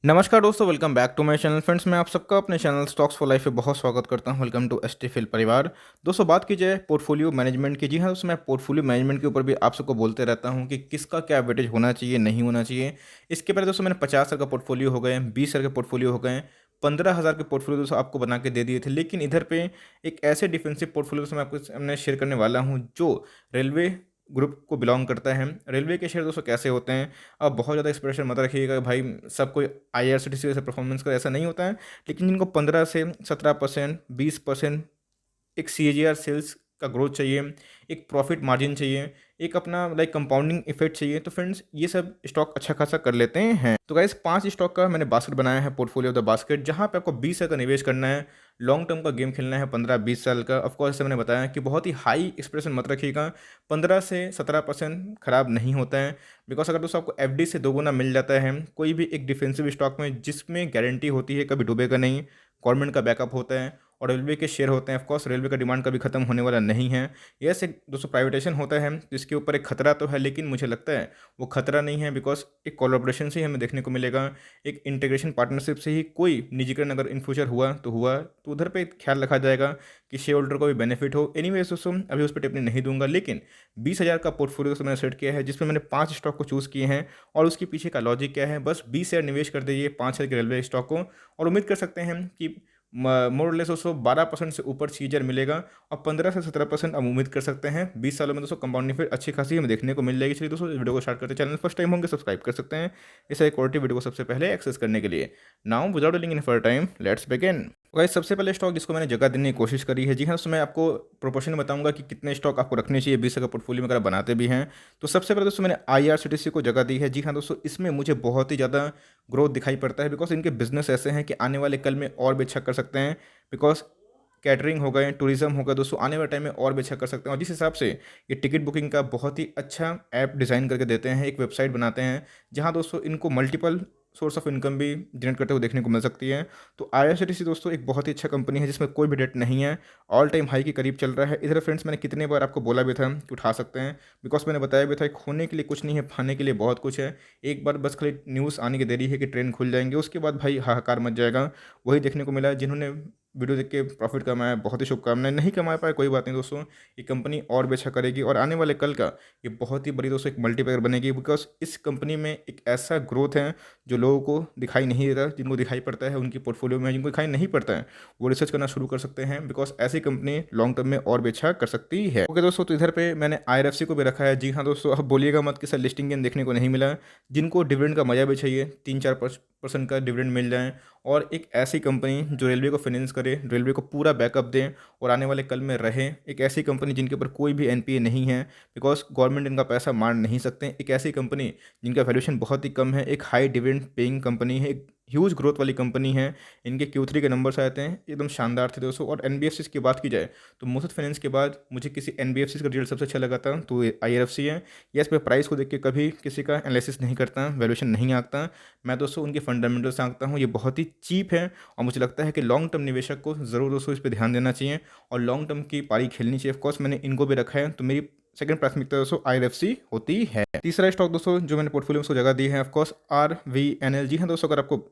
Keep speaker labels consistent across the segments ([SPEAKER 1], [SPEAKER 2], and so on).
[SPEAKER 1] नमस्कार दोस्तों, welcome back to my channel. Friends, मैं आप सबका अपने चैनल स्टॉक्स फॉर लाइफ पे बहुत स्वागत करता हूं। वेलकम टू एसटीफिल परिवार। दोस्तों, बात की जाए पोर्टफोलियो मैनेजमेंट की। जी हाँ दोस्तों, मैं पोर्टफोलियो मैनेजमेंट के ऊपर भी आप सबको बोलते रहता हूं कि किसका क्या वेटेज होना चाहिए, नहीं होना चाहिए। इसके पहले दोस्तों मैंने 50,000 का पोर्टफोलियो हो गए, 20,000 के पोर्टफोलियो हो गए, 15,000 के पोर्टफोलियो दोस्तों आपको बना के दे दिए थे। लेकिन इधर पे एक ऐसे डिफेंसिव पोर्टफोलियो दोस्तों मैं आपको सामने शेयर करने वाला हूँ जो रेलवे ग्रुप को बिलोंग करता है। रेलवे के शेयर दोस्तों कैसे होते हैं, अब बहुत ज़्यादा एक्सप्रेशन मत रखिएगा भाई, सब कोई आईआरसीटीसी जैसे परफॉर्मेंस का ऐसा नहीं होता है। लेकिन जिनको 15 से 17%, 20% एक सीएजीआर सेल्स का ग्रोथ चाहिए, एक प्रॉफिट मार्जिन चाहिए, एक अपना लाइक कंपाउंडिंग इफेक्ट चाहिए, तो फ्रेंड्स ये सब स्टॉक अच्छा खासा कर लेते हैं। तो गाइस 5 स्टॉक का मैंने बास्केट बनाया है, पोर्टफोलियो ऑफ द बास्केट, जहां पे आपको 20 साल का निवेश करना है। लॉन्ग टर्म का गेम खेलना है 15-20 साल का। ऑफकोर्स जैसे मैंने बताया कि बहुत ही हाई एक्सप्रेशन मत रखिएगा, 15 से 17% खराब नहीं होता है। बिकॉज अगर दोस्तों आपको एफडी से दोगुना मिल जाता है कोई भी एक डिफेंसिव स्टॉक में, जिसमें गारंटी होती है कभी डूबेगा नहीं, गवर्नमेंट का बैकअप होता है और रेलवे के शेयर होते हैं। ऑफकोर्स रेलवे का डिमांड कभी खत्म होने वाला नहीं है। यस, एक दोस्तों प्राइवेटाइजेशन होता है तो इसके ऊपर एक खतरा तो है, लेकिन मुझे लगता है वो खतरा नहीं है। बिकॉज एक कोलैबोरेशन से ही हमें देखने को मिलेगा, एक इंटीग्रेशन पार्टनरशिप से ही कोई निजीकरण अगर इन फ्यूचर हुआ तो उधर पे ख्याल रखा जाएगा कि शेयर होल्डर को भी बेनिफिट हो। एनीवेज दोस्तों, अभी उस पर टिप्पणी नहीं दूंगा, लेकिन 20,000 का पोर्टफोलियो दोस्तों मैंने सेट किया है, जिसमें मैंने 5 स्टॉक को चूज़ किए हैं। और उसके पीछे का लॉजिक क्या है, बस 20,000 निवेश कर दीजिए 5,000 के रेलवे स्टॉक को, और उम्मीद कर सकते हैं कि मोरलेस दोस्तों 12% से ऊपर सीजर मिलेगा। और 15 से 17% अब उम्मीद कर सकते हैं 20 सालों में दोस्तों कंपाउंडिंग फिर अच्छी खासी हमें देखने को मिल जाएगी। चलिए दोस्तों, इस वीडियो को स्टार्ट करते हैं। चैनल फर्स्ट टाइम होंगे सब्सक्राइब कर सकते हैं इस क्वालिटी वीडियो को सबसे पहले एक्सेस करने के लिए। Now without delaying in for time, let's begin. Guys, सबसे पहले स्टॉक जिसको मैंने जगह देने की कोशिश करी है, जी हाँ, तो मैं आपको प्रोपोर्शन बताऊंगा कि कितने स्टॉक आपको रखने चाहिए 20 का पोर्टफोलियो में अगर बनाते भी हैं। तो सबसे पहले दोस्तों मैंने आईआरसीटीसी को जगह दी है। जी हाँ दोस्तों, इसमें मुझे बहुत ही ज़्यादा ग्रोथ दिखाई पड़ता है। बिकॉज इनके बिजनेस ऐसे हैं कि आने वाले कल में और भी अच्छा कर सकते हैं। बिकॉज कैटरिंग हो गए, टूरिज्म हो गया दोस्तों, आने वाले टाइम में और भी अच्छा कर सकते हैं। और जिस हिसाब से ये टिकट बुकिंग का बहुत ही अच्छा ऐप डिज़ाइन करके देते हैं, एक वेबसाइट बनाते हैं जहां दोस्तों इनको मल्टीपल सोर्स ऑफ इनकम भी जनरेट करते हुए देखने को मिल सकती है। तो आईआरसीटीसी दोस्तों एक बहुत ही अच्छा कंपनी है, जिसमें कोई भी डेट नहीं है, ऑल टाइम हाई के करीब चल रहा है। इधर फ्रेंड्स मैंने कितने बार आपको बोला भी था कि उठा सकते हैं। बिकॉज मैंने बताया भी था कि खोने के लिए कुछ नहीं है, पाने के लिए बहुत कुछ है। एक बार बस खाली न्यूज़ आने की देरी है कि ट्रेन खुल जाएंगे, उसके बाद भाई हाहाकार मच जाएगा। वही देखने को मिला है। जिन्होंने वीडियो देख के प्रॉफिट कमाया, बहुत ही शुभकामनाएं। नहीं कमा पाए कोई बात नहीं दोस्तों, ये कंपनी और भी अच्छा करेगी और आने वाले कल का ये बहुत ही बड़ी दोस्तों एक मल्टीप्लायर बनेगी। बिकॉज इस कंपनी में एक ऐसा ग्रोथ है जो लोगों को दिखाई नहीं देता, जिनको दिखाई पड़ता है उनकी पोर्टफोलियो में, जिनको दिखाई नहीं पड़ता है वो रिसर्च करना शुरू कर सकते हैं। बिकॉज ऐसी कंपनी लॉन्ग टर्म में और भी अच्छा कर सकती है। ओके दोस्तों, तो इधर पे मैंने आईआरएफसी को भी रखा है। जी हाँ दोस्तों, अब बोलिएगा मत कि सर लिस्टिंग गेन देखने को नहीं मिला। जिनको डिविडेंड का मजा भी चाहिए, 3-4% का डिविडेंड मिल जाए, और एक ऐसी कंपनी जो रेलवे को फाइनेंस करे, रेलवे को पूरा बैकअप दे और आने वाले कल में रहे, एक ऐसी कंपनी जिनके ऊपर कोई भी एनपीए नहीं है, बिकॉज गवर्नमेंट इनका पैसा मार नहीं सकते, एक ऐसी कंपनी जिनका वैल्यूएशन बहुत ही कम है, एक हाई डिविडेंड पेइंग कंपनी है, एक ह्यूज ग्रोथ वाली कंपनी है। इनके Q3 के नंबर्स आए थे एकदम शानदार थे दोस्तों। और एनबीएफसी की बात की जाए तो मुथूट फाइनेंस के बाद मुझे किसी एनबीएफसी का रिजल्ट सबसे अच्छा लगा था तो आईआरएफसी है। यस, मैं प्राइस को देख के कभी किसी का एनालिसिस नहीं करता, वैल्यूएशन नहीं आंकता। मैं दोस्तों उनके फंडामेंटल्स आंकता हूँ। ये बहुत ही चीप है और मुझे लगता है कि लॉन्ग टर्म निवेशक को ज़रूर दोस्तों इस पर ध्यान देना चाहिए और लॉन्ग टर्म की पारी खेलनी चाहिए। ऑफकोर्स मैंने इनको भी रखा है, तो मेरी सेकंड प्राथमिकता दोस्तों आईआरएफसी होती है। तीसरा स्टॉक दोस्तों जो मैंने पोर्टफोलियो में उसको जगह दी है, ऑफकोर्स आरवीएनएल। जी हाँ दोस्तों, अगर आपको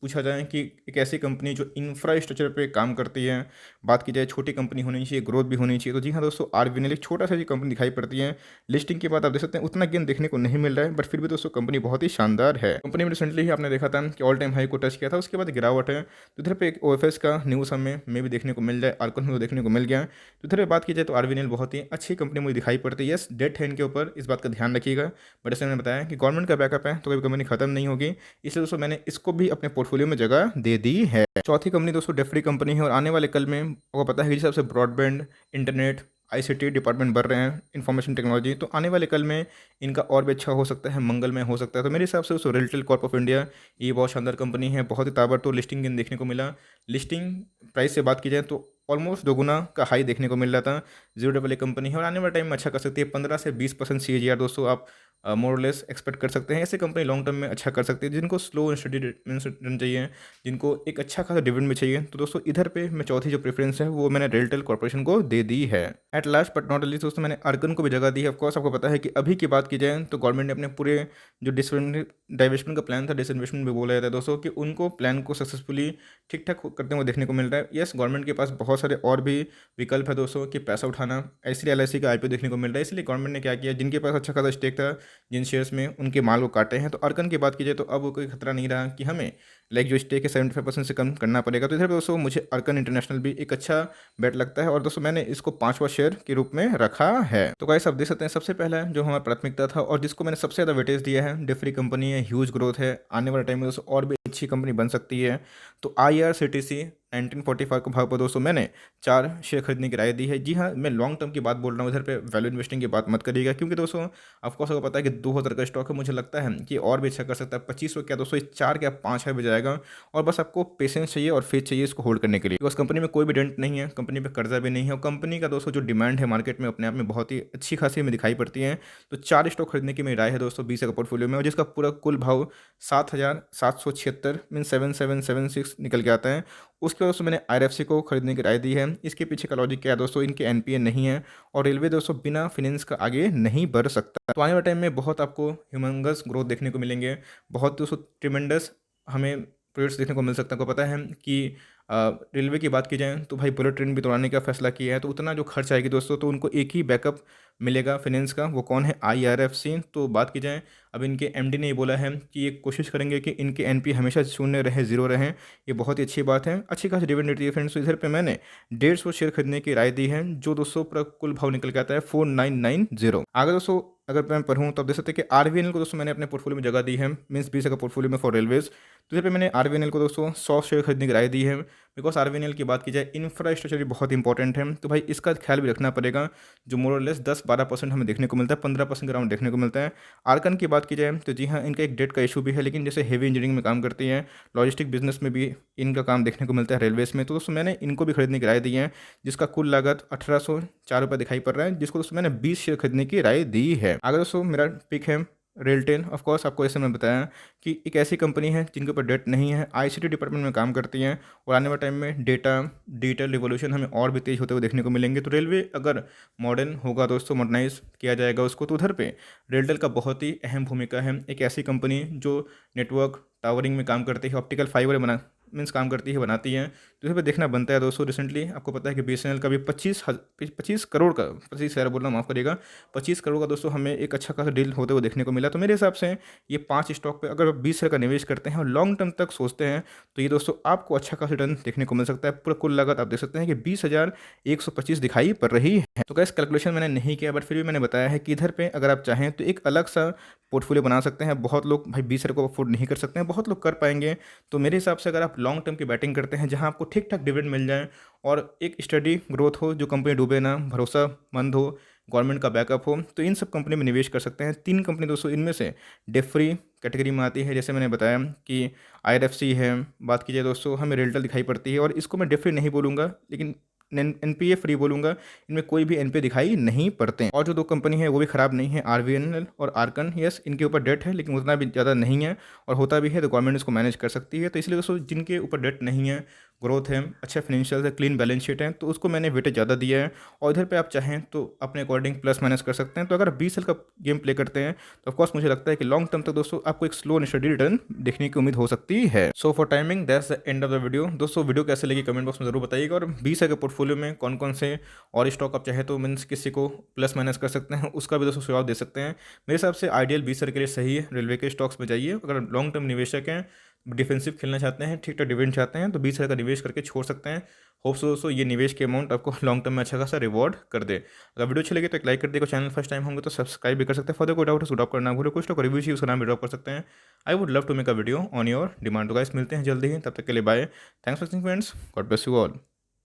[SPEAKER 1] पूछा जाए कि एक ऐसी कंपनी जो इंफ्रास्ट्रक्चर पे काम करती है, बात की जाए छोटी कंपनी होनी चाहिए, ग्रोथ भी होनी चाहिए, तो जी हाँ दोस्तों आरवीएनएल एक छोटा सा जी कंपनी दिखाई पड़ती है। लिस्टिंग के बाद आप देख सकते हैं उतना गेन देखने को नहीं मिल रहा है, बट फिर भी दोस्तों कंपनी बहुत ही शानदार है। कंपनी में रिसेंटली ही आपने देखा था कि ऑल टाइम हाई को टच किया था, उसके बाद गिरावट है। तो इधर पे एक ओएफएस का न्यूज़ हमें भी देखने को मिल जाए, आर्कन में देखने को मिल गया। तो इधर बात की जाए तो आरवीएनएल बहुत ही अच्छी कंपनी मुझे दिखाई पड़ती है। यस, डेट है इनके ऊपर, इस बात का ध्यान रखिएगा, बट जैसे मैंने बताया कि गवर्नमेंट का बैकअप है तो कभी कंपनी खत्म नहीं होगी, इसलिए दोस्तों मैंने इसको भी अपने पोर्टफोलियो में जगह दे दी है। चौथी कंपनी दोस्तों डेफ्री कंपनी है और आने वाले कल में आपको पता है कि जिस हिसाब से ब्रॉडबैंड, इंटरनेट, आईसीटी डिपार्टमेंट बढ़ रहे हैं, इंफॉर्मेशन टेक्नोलॉजी, तो आने वाले कल में इनका और भी अच्छा हो सकता है, मंगलमय हो सकता है। तो मेरे हिसाब से दोस्तों रेलटेल कॉर्प ऑफ इंडिया ये बहुत शानदार कंपनी है, बहुत ही ताबड़तोड़ लिस्टिंग गेन देखने को मिला। लिस्टिंग प्राइस से बात की जाए तो ऑलमोस्ट दोगुना का हाई देखने को मिल रहा था। जीरो डबल ए कंपनी है और आने वाले टाइम में अच्छा कर सकती है। 15 से 20% CAGR दोस्तों आप मोर लेस एक्सपेक्ट कर सकते हैं। ऐसे कंपनी लॉन्ग टर्म में अच्छा कर सकती है, जिनको स्लो एंड स्टडी रिटर्न चाहिए, जिनको एक अच्छा खासा डिविडेंड भी चाहिए। तो दोस्तों इधर पे मैं चौथी जो प्रेफरेंस है वो मैंने रेलटेल कॉर्पोरेशन को दे दी है। At last but not least दोस्तों, मैंने अर्कन को भी जगह दी है। ऑफकोर्स आपको पता है कि अभी की बात की जाए तो गवर्नमेंट ने अपने पूरे जो डाइवेस्टमेंट का प्लान था, डिसइन्वेस्टमेंट भी बोला जाता है दोस्तों, कि उनको प्लान को सक्सेसफुली ठीक ठाक करते हुए देखने को मिल रहा है। यस, गवर्नमेंट के पास बहुत सारे और भी विकल्प है दोस्तों कि पैसा उठाना, इसलिए एलआईसी का आईपीओ देखने को मिल रहा है। इसलिए गवर्नमेंट ने क्या किया, जिनके पास अच्छा खासा स्टेक था जिन शेयर्स में, उनके माल को काटे हैं। तो अर्कन की बात की जाए तो अब कोई खतरा नहीं रहा कि हमें लाइक जो स्टेक है 75% से कम करना पड़ेगा। तो इधर पे दोस्तों मुझे अर्कन इंटरनेशनल भी एक अच्छा बेट लगता है, और दोस्तों मैंने इसको 5वां शेयर के रूप में रखा है। तो गाइस आप देख सकते हैं, सबसे पहला जो हमारा प्राथमिकता था और जिसको मैंने सबसे ज़्यादा वेटेज दिया है, डिफरी कंपनी है, ह्यूज ग्रोथ है, आने वाले टाइम में दोस्तों और भी अच्छी कंपनी बन सकती है। तो IRCTC 1945 के भाव पर दोस्तों मैंने 4 शेयर खरीदने की राय दी है। जी हाँ, मैं लॉन्ग टर्म की बात बोल रहा हूँ, इधर पे वैल्यू इन्वेस्टिंग की बात मत करिएगा, क्योंकि दोस्तों आपको सबको पता है कि 2000 का स्टॉक है। मुझे लगता है कि और भी अच्छा कर सकता है। 2500 क्या दोस्तों, 4 क्या 5 है भी जाएगा, और बस आपको पेशेंस चाहिए और फेथ चाहिए इसको होल्ड करने के लिए। बिकॉज कंपनी में कोई भी डेंट नहीं है, कंपनी पे कर्जा भी नहीं है, और कंपनी का दोस्तों जो डिमांड है मार्केट में अपने आप में बहुत ही अच्छी खासी हमें दिखाई पड़ती है। तो 4 स्टॉक खरीदने की मेरी राय है दोस्तों 20 का पोर्टफोलियो में, और जिसका पूरा कुल भाव 7,776 मीन 7776 निकल के आता है। उसके बाद दोस्तों मैंने IRFC को खरीदने की राय दी है। इसके पीछे का लॉजिक क्या है दोस्तों, इनके NPA नहीं है, और रेलवे दोस्तों बिना फाइनेंस का आगे नहीं बढ़ सकता। तो आने वाले टाइम में बहुत आपको ह्यूमंगस ग्रोथ देखने को मिलेंगे, बहुत दोस्तों ट्रिमेंडस हमें प्रोजेक्ट्स देखने को मिल सकता है। आपको पता है कि रेलवे की बात की जाए तो भाई बुलेट ट्रेन भी तोड़ाने का फैसला किया है, तो उतना जो खर्च आएगी दोस्तों, तो उनको एक ही बैकअप मिलेगा फाइनेंस का, वो कौन है, IRFC। तो बात की जाए, अब इनके MD ने ये बोला है कि ये कोशिश करेंगे कि इनके NP हमेशा शून्य रहे, जीरो रहें। ये बहुत ही अच्छी बात है, अच्छी खासी डिविडेंड देती है फ्रेंड्स। तो इधर पे मैंने 150 शेयर खरीदने की राय दी है, जो दोस्तों पूरा कुल भाव निकल के आता है 4990। आगे दोस्तों अगर मैं पढ़ूँ तो आप देख सकते हैं कि RVNL को दोस्तों मैंने अपने पोर्टफोलियो में जगह दी है, मीन्स 20 का पोर्टफोलियो में फॉर रेलवेज। तो इधर पे मैंने RVNL को दोस्तों 100 शेयर खरीदने की राय दी है। बिकॉज RVNL की बात की जाए, इंफ्रास्ट्रक्चर भी बहुत इंपॉर्टेंट है, तो भाई इसका ख्याल भी रखना पड़ेगा। जो मोर और लेस 10-12% हमें देखने को मिलता है, 15% के राउंड देखने को मिलता है। आर्कन की बात की जाए तो जी हाँ, इनका एक डेट का इशू भी है, लेकिन जैसे हेवी इंजीनियरिंग में काम करती है, लॉजिस्टिक बिजनेस में भी इनका काम देखने को मिलता है, रेलवेज में। तो दोस्तों मैंने इनको भी खरीदने की राय दी है, जिसका कुल लागत 1804 दिखाई पड़ रहा है, जिसको दोस्तों मैंने 20 शेयर खरीदने की राय दी है। आगे दोस्तों मेरा पिक है रेलटेल। ऑफ कोर्स आपको ऐसे मैं बताया कि एक ऐसी कंपनी है जिनके ऊपर डेट नहीं है, ICT डिपार्टमेंट में काम करती हैं, और आने वाले टाइम में डिजिटल रिवोल्यूशन हमें और भी तेज होते हुए देखने को मिलेंगे। तो रेलवे अगर मॉडर्न होगा दोस्तों, मॉडर्नाइज किया जाएगा उसको, तो उधर पे रेलटेल का बहुत ही अहम भूमिका है। एक ऐसी कंपनी जो नेटवर्क टावरिंग में काम करती है, ऑप्टिकल फाइबर बना मीन्स काम करती है, बनाती हैं। तो इस पर देखना बनता है दोस्तों। रिसेंटली आपको पता है कि BSNL का भी 25 करोड़ का, 25 शेयर बोलना माफ़ करिएगा, 25 करोड़ का दोस्तों हमें एक अच्छा खासा डील होते हुए देखने को मिला। तो मेरे हिसाब से ये 5 स्टॉक पे अगर 20 शेयर का निवेश करते हैं और लॉन्ग टर्म तक सोचते हैं, तो ये दोस्तों आपको अच्छा खासा रिटर्न देखने को मिल सकता है। पूरा कुल लागत आप देख सकते हैं कि 20,125 दिखाई पड़ रही है। तो कैसे कैलकुलेशन मैंने नहीं किया, बट फिर भी मैंने बताया है कि इधर पे अगर आप चाहें तो एक अलग सा पोर्टफोलियो बना सकते हैं। बहुत लोग भाई 20 शेयर को अफोर्ड नहीं कर सकते हैं, बहुत लोग कर पाएंगे। तो मेरे हिसाब से अगर आप लॉन्ग टर्म की बैटिंग करते हैं, जहां आपको ठीक ठाक डिविडेंड मिल जाए और एक स्टडी ग्रोथ हो, जो कंपनी डूबे ना, भरोसामंद हो, गवर्नमेंट का बैकअप हो, तो इन सब कंपनी में निवेश कर सकते हैं। 3 कंपनी दोस्तों इनमें से डेट फ्री कैटेगरी में आती है, जैसे मैंने बताया कि IRFC है। बात कीजिए दोस्तों, हमें रेलटेल दिखाई पड़ती है, और इसको मैं डेट फ्री नहीं बोलूँगा, लेकिन NPA फ्री बोलूँगा। इनमें कोई भी NPA दिखाई नहीं पड़ते हैं। और जो 2 कंपनी है वो भी ख़राब नहीं है, RVNL और आर्कन। यस, इनके ऊपर डेट है, लेकिन उतना भी ज़्यादा नहीं है, और होता भी है तो गवर्नमेंट इसको मैनेज कर सकती है। तो इसलिए दोस्तों जिनके ऊपर डेट नहीं है, ग्रोथ है, अच्छा फाइनेंशियल है, क्लीन बैलेंस शीट है, तो उसको मैंने वेटेज ज़्यादा दिया है। और इधर पे आप चाहें तो अपने अकॉर्डिंग प्लस माइनस कर सकते हैं। तो अगर 20 साल का गेम प्ले करते हैं, तो ऑफकोर्स मुझे लगता है कि लॉन्ग टर्म तक दोस्तों आपको एक स्लो एंड स्टडी रिटर्न देखने की उम्मीद हो सकती है। So for timing that's the end of the video. दोस्तों वीडियो कैसे लगी कमेंट बॉक्स में जरूर बताइएगा, और 20 साल के पोर्टफोलियो में कौन कौन से और स्टॉक आप चाहे तो मीन्स किसी को प्लस माइनस कर सकते हैं, उसका भी दोस्तों सुझाव दे सकते हैं। मेरे हिसाब से आइडियल 20 साल के लिए सही है, रेलवे के स्टॉक्स में जाइए। अगर लॉन्ग टर्म निवेशक हैं, डिफेंसिव खेलना चाहते हैं, ठीक ठाक डिविडेंड चाहते हैं, तो 20 हज़ार का निवेश करके छोड़ सकते हैं। होप सो दोस्तों ये निवेश के अमाउंट आपको लॉन्ग टर्म में अच्छा खासा रिवॉर्ड कर दे। अगर वीडियो अच्छी लगे तो एक लाइक कर देगा, चैनल फर्स्ट टाइम होंगे तो सब्सक्राइब भी कर सकते हैं। फर्दर कोई डाउट है ड्रॉप करना भूलो, कुछ तो रिव्यू चाहिए उसका नाम भी ड्रॉप कर सकते हैं। I would love to make a video on your demand. तो गाइस मिलते हैं जल्दी ही, तब तक के लिए bye. Thanks for watching friends, God bless you all.